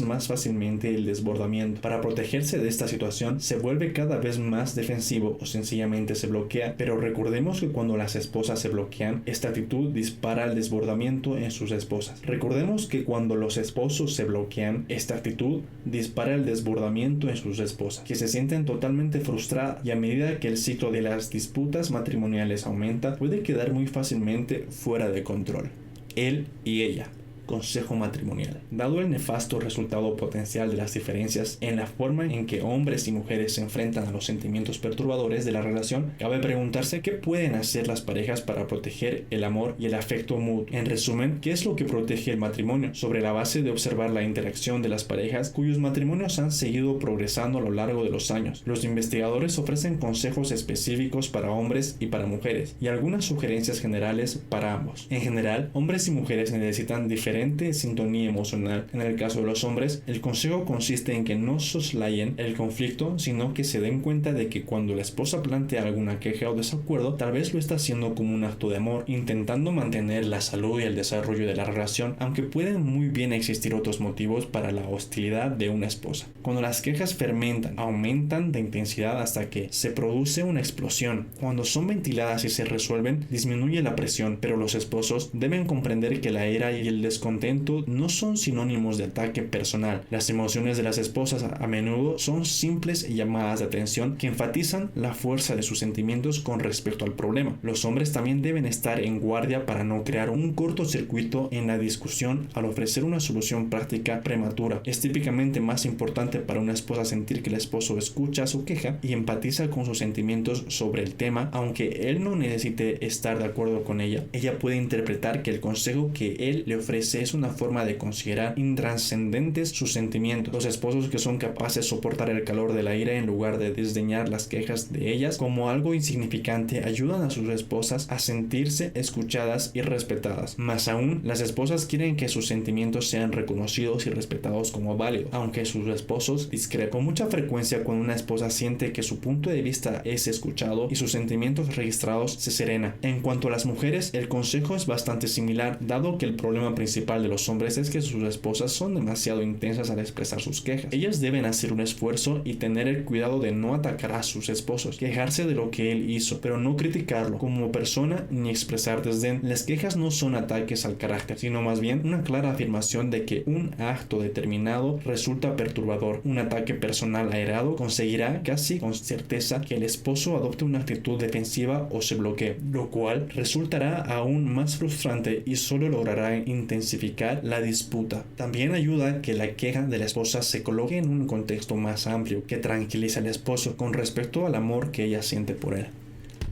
más fácilmente el desbordamiento. Para protegerse de esta situación, se vuelve cada vez más defensivo o sencillamente se bloquea, pero recordemos que cuando las esposas se bloquean, esta actitud dispara el desbordamiento en sus esposas. Recordemos que cuando los esposos se bloquean, esta actitud dispara el desbordamiento en sus esposas, que se sienten totalmente frustradas, y a medida que el ciclo de las disputas matrimoniales aumenta, puede quedar muy fácilmente fuera de control. Él y ella. Consejo matrimonial. Dado el nefasto resultado potencial de las diferencias en la forma en que hombres y mujeres se enfrentan a los sentimientos perturbadores de la relación, cabe preguntarse qué pueden hacer las parejas para proteger el amor y el afecto mutuo. En resumen, ¿qué es lo que protege el matrimonio? Sobre la base de observar la interacción de las parejas cuyos matrimonios han seguido progresando a lo largo de los años, los investigadores ofrecen consejos específicos para hombres y para mujeres, y algunas sugerencias generales para ambos. En general, hombres y mujeres necesitan diferentes sintonía emocional. En el caso de los hombres, el consejo consiste en que no soslayen el conflicto, sino que se den cuenta de que cuando la esposa plantea alguna queja o desacuerdo, tal vez lo está haciendo como un acto de amor, intentando mantener la salud y el desarrollo de la relación, aunque pueden muy bien existir otros motivos para la hostilidad de una esposa. Cuando las quejas fermentan, aumentan de intensidad hasta que se produce una explosión. Cuando son ventiladas y se resuelven, disminuye la presión, pero los esposos deben comprender que la ira y el descontento descontento no son sinónimos de ataque personal. Las emociones de las esposas a menudo son simples llamadas de atención que enfatizan la fuerza de sus sentimientos con respecto al problema. Los hombres también deben estar en guardia para no crear un cortocircuito en la discusión al ofrecer una solución práctica prematura. Es típicamente más importante para una esposa sentir que el esposo escucha su queja y empatiza con sus sentimientos sobre el tema, aunque él no necesite estar de acuerdo con ella. Ella puede interpretar que el consejo que él le ofrece es una forma de considerar intrascendentes sus sentimientos. Los esposos que son capaces de soportar el calor de la ira en lugar de desdeñar las quejas de ellas como algo insignificante ayudan a sus esposas a sentirse escuchadas y respetadas. Más aún, las esposas quieren que sus sentimientos sean reconocidos y respetados como válidos, aunque sus esposos discrepan. Con mucha frecuencia, cuando una esposa siente que su punto de vista es escuchado y sus sentimientos registrados, se serena. En cuanto a las mujeres, el consejo es bastante similar, dado que el problema principal de los hombres es que sus esposas son demasiado intensas al expresar sus quejas. Ellas deben hacer un esfuerzo y tener el cuidado de no atacar a sus esposos, quejarse de lo que él hizo, pero no criticarlo como persona ni expresar desdén. Las quejas no son ataques al carácter, sino más bien una clara afirmación de que un acto determinado resulta perturbador. Un ataque personal airado conseguirá casi con certeza que el esposo adopte una actitud defensiva o se bloquee, lo cual resultará aún más frustrante y solo logrará intensificar la disputa. También ayuda que la queja de la esposa se coloque en un contexto más amplio que tranquilice al esposo con respecto al amor que ella siente por él.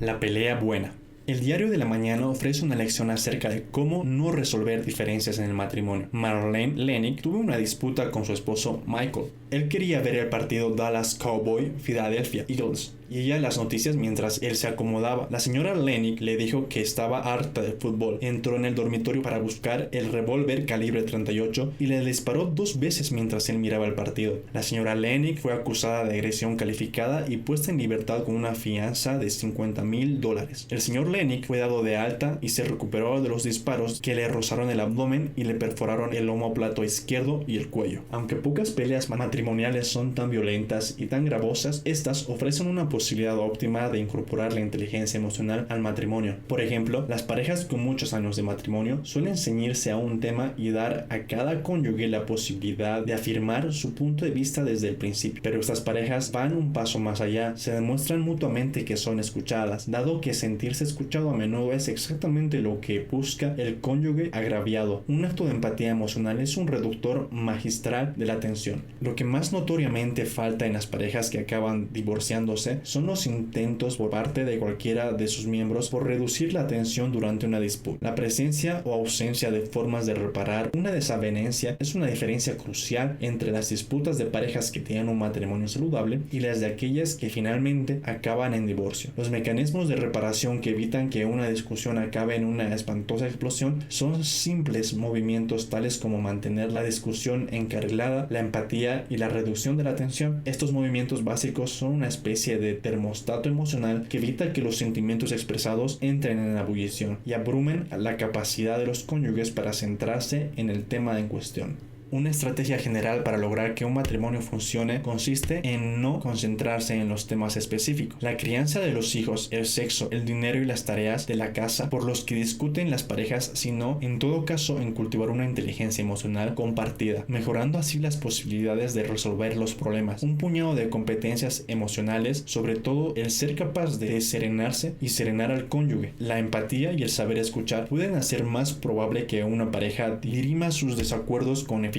La pelea buena. El diario de la mañana ofrece una lección acerca de cómo no resolver diferencias en el matrimonio. Marlene Lenick tuvo una disputa con su esposo Michael. Él quería ver el partido Dallas Cowboy Philadelphia Eagles y ella las noticias mientras él se acomodaba. La señora Lenick le dijo que estaba harta de fútbol. Entró en el dormitorio para buscar el revólver calibre 38 y le disparó 2 veces mientras él miraba el partido. La señora Lenick fue acusada de agresión calificada y puesta en libertad con una fianza de $50,000. El señor Lenick fue dado de alta y se recuperó de los disparos que le rozaron el abdomen y le perforaron el omóplato izquierdo y el cuello. Aunque pocas peleas matrimoniales son tan violentas y tan gravosas, estas ofrecen una posibilidad óptima de incorporar la inteligencia emocional al matrimonio. Por ejemplo, las parejas con muchos años de matrimonio suelen ceñirse a un tema y dar a cada cónyuge la posibilidad de afirmar su punto de vista desde el principio. Pero estas parejas van un paso más allá, se demuestran mutuamente que son escuchadas, dado que sentirse escuchado a menudo es exactamente lo que busca el cónyuge agraviado. Un acto de empatía emocional es un reductor magistral de la tensión. Lo que más notoriamente falta en las parejas que acaban divorciándose son los intentos por parte de cualquiera de sus miembros por reducir la tensión durante una disputa. La presencia o ausencia de formas de reparar una desavenencia es una diferencia crucial entre las disputas de parejas que tienen un matrimonio saludable y las de aquellas que finalmente acaban en divorcio. Los mecanismos de reparación que evitan que una discusión acabe en una espantosa explosión son simples movimientos tales como mantener la discusión encarrilada, la empatía y la reducción de la tensión. Estos movimientos básicos son una especie de termostato emocional que evita que los sentimientos expresados entren en la ebullición y abrumen la capacidad de los cónyuges para centrarse en el tema en cuestión. Una estrategia general para lograr que un matrimonio funcione consiste en no concentrarse en los temas específicos. La crianza de los hijos, el sexo, el dinero y las tareas de la casa por los que discuten las parejas, sino en todo caso en cultivar una inteligencia emocional compartida, mejorando así las posibilidades de resolver los problemas. Un puñado de competencias emocionales, sobre todo el ser capaz de serenarse y serenar al cónyuge. La empatía y el saber escuchar pueden hacer más probable que una pareja dirima sus desacuerdos con eficacia.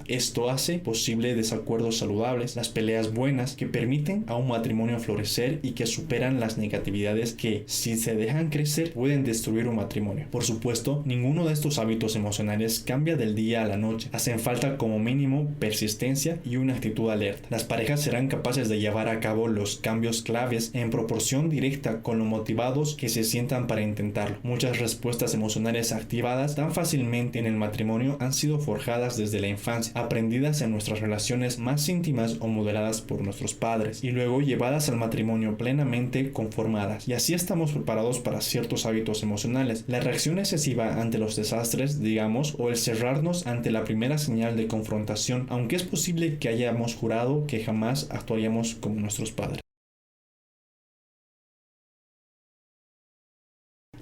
Esto hace posible desacuerdos saludables, las peleas buenas que permiten a un matrimonio florecer y que superan las negatividades que, si se dejan crecer, pueden destruir un matrimonio. Por supuesto, ninguno de estos hábitos emocionales cambia del día a la noche. Hacen falta como mínimo persistencia y una actitud alerta. Las parejas serán capaces de llevar a cabo los cambios claves en proporción directa con lo motivados que se sientan para intentarlo. Muchas respuestas emocionales activadas tan fácilmente en el matrimonio han sido forjadas desde la infancia, aprendidas en nuestras relaciones más íntimas o modeladas por nuestros padres y luego llevadas al matrimonio plenamente conformadas. Y así estamos preparados para ciertos hábitos emocionales. La reacción excesiva ante los desastres, digamos, o el cerrarnos ante la primera señal de confrontación, aunque es posible que hayamos jurado que jamás actuaríamos como nuestros padres.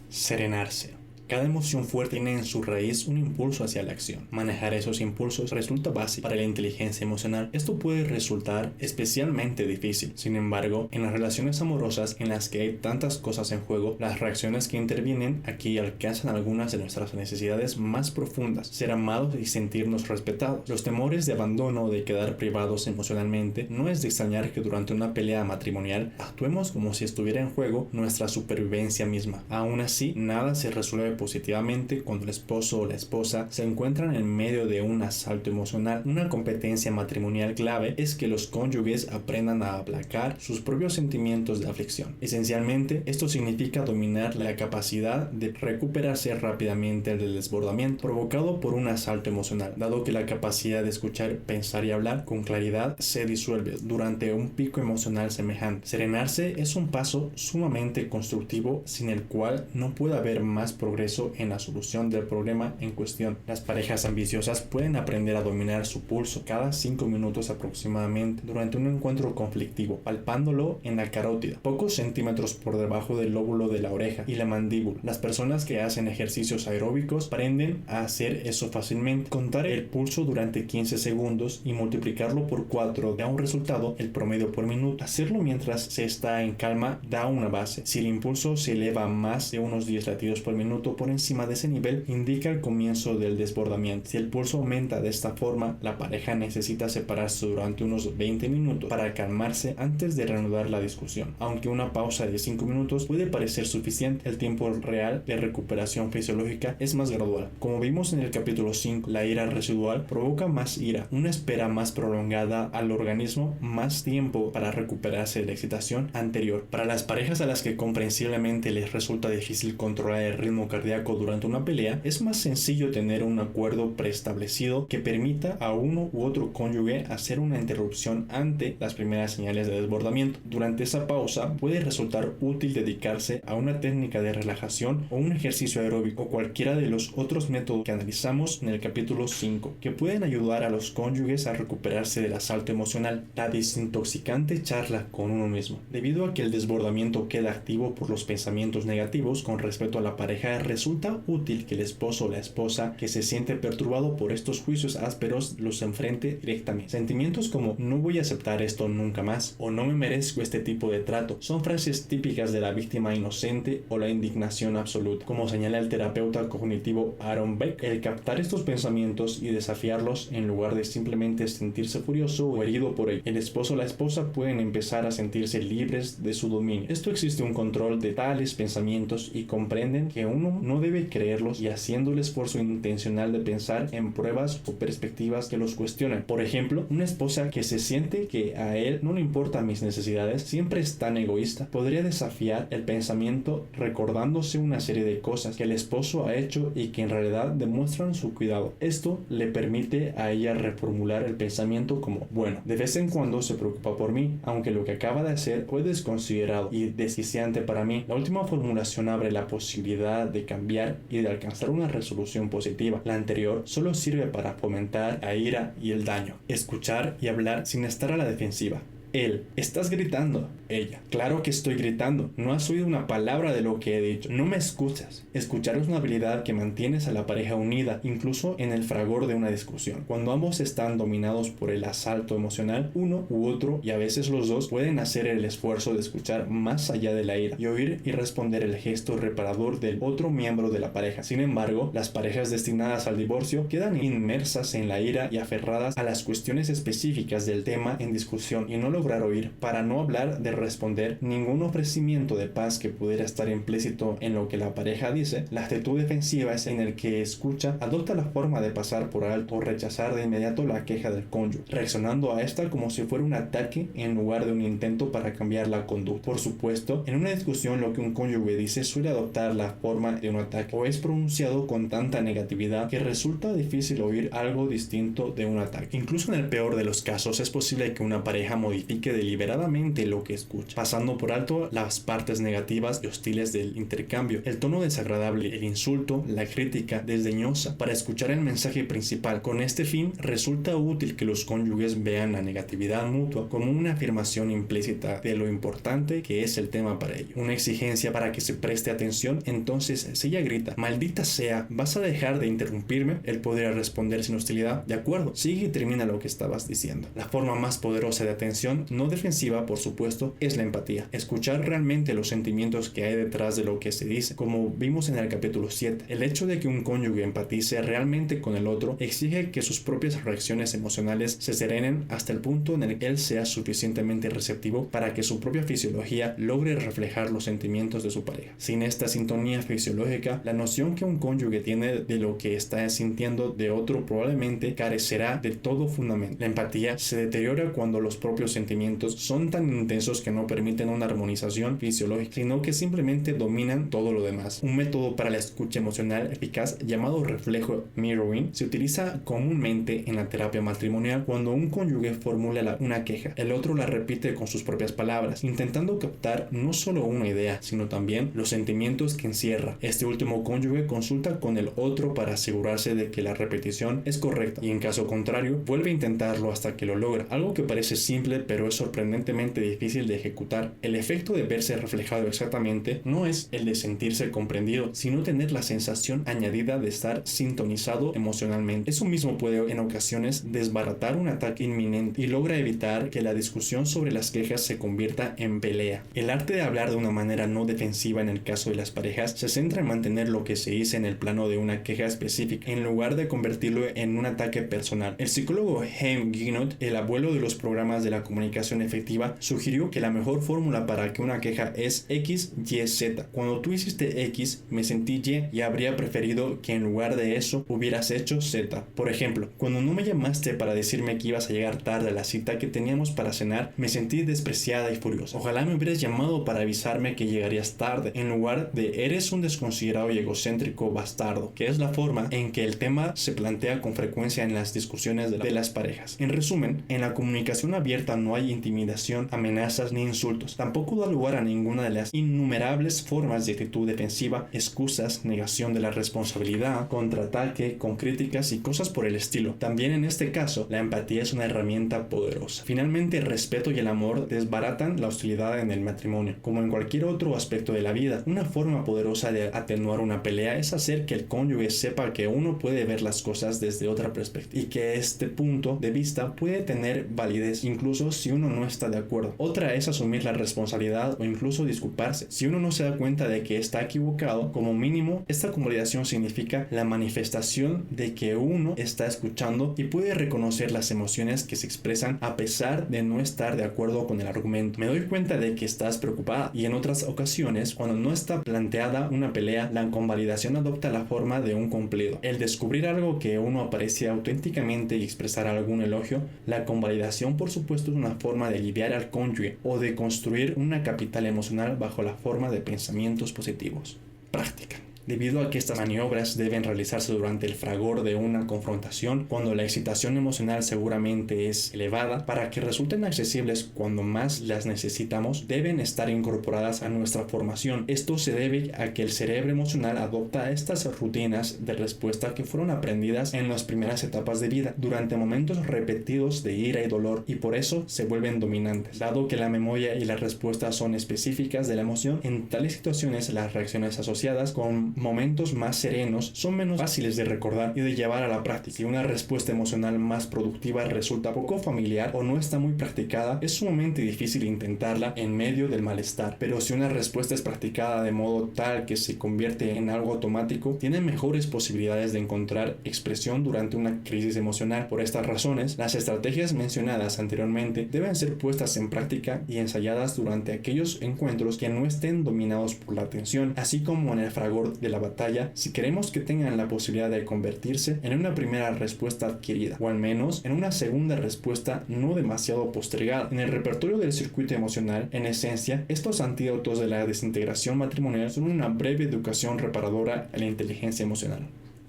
Serenarse. Cada emoción fuerte tiene en su raíz un impulso hacia la acción. Manejar esos impulsos resulta básico para la inteligencia emocional. Esto puede resultar especialmente difícil. Sin embargo, en las relaciones amorosas en las que hay tantas cosas en juego, las reacciones que intervienen aquí alcanzan algunas de nuestras necesidades más profundas: ser amados y sentirnos respetados. Los temores de abandono o de quedar privados emocionalmente. No es de extrañar que durante una pelea matrimonial actuemos como si estuviera en juego nuestra supervivencia misma. Aún así, nada se resuelve positivamente cuando el esposo o la esposa se encuentran en medio de un asalto emocional. Una competencia matrimonial clave es que los cónyuges aprendan a aplacar sus propios sentimientos de aflicción. Esencialmente, esto significa dominar la capacidad de recuperarse rápidamente del desbordamiento provocado por un asalto emocional, dado que la capacidad de escuchar, pensar y hablar con claridad se disuelve durante un pico emocional semejante. Serenarse es un paso sumamente constructivo sin el cual no puede haber más progreso en la solución del problema en cuestión. Las parejas ambiciosas pueden aprender a dominar su pulso cada 5 minutos aproximadamente durante un encuentro conflictivo, palpándolo en la carótida, pocos centímetros por debajo del lóbulo de la oreja y la mandíbula. Las personas que hacen ejercicios aeróbicos aprenden a hacer eso fácilmente. Contar el pulso durante 15 segundos y multiplicarlo por 4 da un resultado, el promedio por minuto. Hacerlo mientras se está en calma da una base. Si el impulso se eleva a más de unos 10 latidos por minuto por encima de ese nivel, indica el comienzo del desbordamiento. Si el pulso aumenta de esta forma, la pareja necesita separarse durante unos 20 minutos para calmarse antes de reanudar la discusión. Aunque una pausa de 5 minutos puede parecer suficiente, el tiempo real de recuperación fisiológica es más gradual. Como vimos en el capítulo 5, la ira residual provoca más ira, una espera más prolongada al organismo, más tiempo para recuperarse de la excitación anterior. Para las parejas a las que comprensiblemente les resulta difícil controlar el ritmo cardíaco durante una pelea, es más sencillo tener un acuerdo preestablecido que permita a uno u otro cónyuge hacer una interrupción ante las primeras señales de desbordamiento. Durante esa pausa puede resultar útil dedicarse a una técnica de relajación o un ejercicio aeróbico o cualquiera de los otros métodos que analizamos en el capítulo 5, que pueden ayudar a los cónyuges a recuperarse del asalto emocional. La desintoxicante charla con uno mismo. Debido a que el desbordamiento queda activo por los pensamientos negativos con respecto a la pareja, resulta útil que el esposo o la esposa que se siente perturbado por estos juicios ásperos los enfrente directamente. Sentimientos como "no voy a aceptar esto nunca más" o "no me merezco este tipo de trato" son frases típicas de la víctima inocente o la indignación absoluta. Como señala el terapeuta cognitivo Aaron Beck, el captar estos pensamientos y desafiarlos en lugar de simplemente sentirse furioso o herido por ello. El esposo o la esposa pueden empezar a sentirse libres de su dominio. Esto existe un control de tales pensamientos y comprenden que uno no debe creerlos y haciendo el esfuerzo intencional de pensar en pruebas o perspectivas que los cuestionan. Por ejemplo, una esposa que se siente que a él no le importan mis necesidades, siempre es tan egoísta, podría desafiar el pensamiento recordándose una serie de cosas que el esposo ha hecho y que en realidad demuestran su cuidado. Esto le permite a ella reformular el pensamiento como: bueno, de vez en cuando se preocupa por mí, aunque lo que acaba de hacer fue desconsiderado y desquiciante para mí. La última formulación abre la posibilidad de cambiar y de alcanzar una resolución positiva. La anterior solo sirve para fomentar la ira y el daño. Escuchar y hablar sin estar a la defensiva. Él: estás gritando. Ella: claro que estoy gritando. No has oído una palabra de lo que he dicho. No me escuchas. Escuchar es una habilidad que mantienes a la pareja unida, incluso en el fragor de una discusión. Cuando ambos están dominados por el asalto emocional, uno u otro, y a veces los dos, pueden hacer el esfuerzo de escuchar más allá de la ira y oír y responder el gesto reparador del otro miembro de la pareja. Sin embargo, las parejas destinadas al divorcio quedan inmersas en la ira y aferradas a las cuestiones específicas del tema en discusión y no lograr oír, para no hablar de responder ningún ofrecimiento de paz que pudiera estar implícito en lo que la pareja dice. La actitud defensiva es en el que escucha adopta la forma de pasar por alto o rechazar de inmediato la queja del cónyuge, reaccionando a esta como si fuera un ataque en lugar de un intento para cambiar la conducta. Por supuesto, en una discusión lo que un cónyuge dice suele adoptar la forma de un ataque o es pronunciado con tanta negatividad que resulta difícil oír algo distinto de un ataque. Incluso en el peor de los casos es posible que una pareja modifique modifique deliberadamente lo que escucha, pasando por alto las partes negativas y hostiles del intercambio, el tono desagradable, el insulto, la crítica desdeñosa, para escuchar el mensaje principal. Con este fin, resulta útil que los cónyuges vean la negatividad mutua como una afirmación implícita de lo importante que es el tema para ellos, una exigencia para que se preste atención. Entonces, si ella grita, maldita sea, ¿vas a dejar de interrumpirme? Él podría responder sin hostilidad, de acuerdo, sigue y termina lo que estabas diciendo. La forma más poderosa de atención, no defensiva por supuesto, es la empatía. Escuchar realmente los sentimientos que hay detrás de lo que se dice. Como vimos en el capítulo 7, el hecho de que un cónyuge empatice realmente con el otro exige que sus propias reacciones emocionales se serenen hasta el punto en el que él sea suficientemente receptivo para que su propia fisiología logre reflejar los sentimientos de su pareja. Sin esta sintonía fisiológica, la noción que un cónyuge tiene de lo que está sintiendo de otro probablemente carecerá de todo fundamento. La empatía se deteriora cuando los propios sentimientos son tan intensos que no permiten una armonización fisiológica, sino que simplemente dominan todo lo demás. Un método para la escucha emocional eficaz llamado reflejo mirroring se utiliza comúnmente en la terapia matrimonial cuando un cónyuge formula una queja. El otro la repite con sus propias palabras, intentando captar no solo una idea, sino también los sentimientos que encierra. Este último cónyuge consulta con el otro para asegurarse de que la repetición es correcta y en caso contrario vuelve a intentarlo hasta que lo logra, algo que parece simple pero es sorprendentemente difícil de ejecutar. El efecto de verse reflejado exactamente no es el de sentirse comprendido, sino tener la sensación añadida de estar sintonizado emocionalmente. Eso mismo puede en ocasiones desbaratar un ataque inminente y logra evitar que la discusión sobre las quejas se convierta en pelea. El arte de hablar de una manera no defensiva en el caso de las parejas se centra en mantener lo que se dice en el plano de una queja específica, en lugar de convertirlo en un ataque personal. El psicólogo Haim Ginott, el abuelo de los programas de la comunicación efectiva, sugirió que la mejor fórmula para que una queja es X, Y, Z. Cuando tú hiciste X, me sentí Y habría preferido que en lugar de eso hubieras hecho Z. Por ejemplo, cuando no me llamaste para decirme que ibas a llegar tarde a la cita que teníamos para cenar, me sentí despreciada y furiosa. Ojalá me hubieras llamado para avisarme que llegarías tarde, en lugar de eres un desconsiderado y egocéntrico bastardo, que es la forma en que el tema se plantea con frecuencia en las discusiones de las parejas. En resumen, en la comunicación abierta no hay intimidación, amenazas ni insultos. Tampoco da lugar a ninguna de las innumerables formas de actitud defensiva, excusas, negación de la responsabilidad, contraataque, con críticas y cosas por el estilo. También en este caso, la empatía es una herramienta poderosa. Finalmente, el respeto y el amor desbaratan la hostilidad en el matrimonio. Como en cualquier otro aspecto de la vida, una forma poderosa de atenuar una pelea es hacer que el cónyuge sepa que uno puede ver las cosas desde otra perspectiva y que este punto de vista puede tener validez incluso si uno no está de acuerdo. Otra es asumir la responsabilidad o incluso disculparse. Si uno no se da cuenta de que está equivocado, como mínimo, esta convalidación significa la manifestación de que uno está escuchando y puede reconocer las emociones que se expresan a pesar de no estar de acuerdo con el argumento. Me doy cuenta de que estás preocupada, y en otras ocasiones, cuando no está planteada una pelea, la convalidación adopta la forma de un cumplido. El descubrir algo que uno aprecia auténticamente y expresar algún elogio, la convalidación por supuesto es una forma de aliviar al cónyuge o de construir una capital emocional bajo la forma de pensamientos positivos. Práctica. Debido a que estas maniobras deben realizarse durante el fragor de una confrontación, cuando la excitación emocional seguramente es elevada, para que resulten accesibles cuando más las necesitamos, deben estar incorporadas a nuestra formación. Esto se debe a que el cerebro emocional adopta estas rutinas de respuesta que fueron aprendidas en las primeras etapas de vida, durante momentos repetidos de ira y dolor, y por eso se vuelven dominantes. Dado que la memoria y la respuesta son específicas de la emoción, en tales situaciones las reacciones asociadas con momentos más serenos son menos fáciles de recordar y de llevar a la práctica. Si una respuesta emocional más productiva resulta poco familiar o no está muy practicada, es sumamente difícil intentarla en medio del malestar. Pero si una respuesta es practicada de modo tal que se convierte en algo automático, tiene mejores posibilidades de encontrar expresión durante una crisis emocional. Por estas razones, las estrategias mencionadas anteriormente deben ser puestas en práctica y ensayadas durante aquellos encuentros que no estén dominados por la tensión, así como en el fragor de la batalla, si queremos que tengan la posibilidad de convertirse en una primera respuesta adquirida, o al menos en una segunda respuesta no demasiado postergada. En el repertorio del circuito emocional, en esencia, estos antídotos de la desintegración matrimonial son una breve educación reparadora a la inteligencia emocional.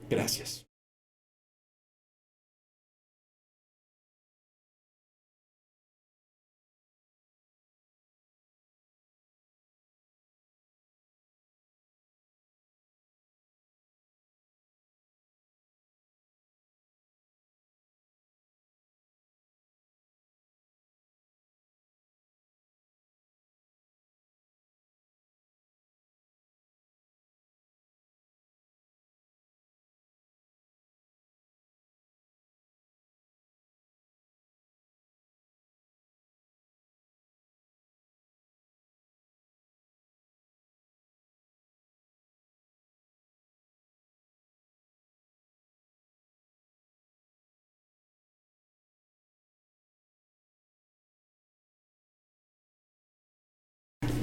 Gracias.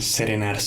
serenarse.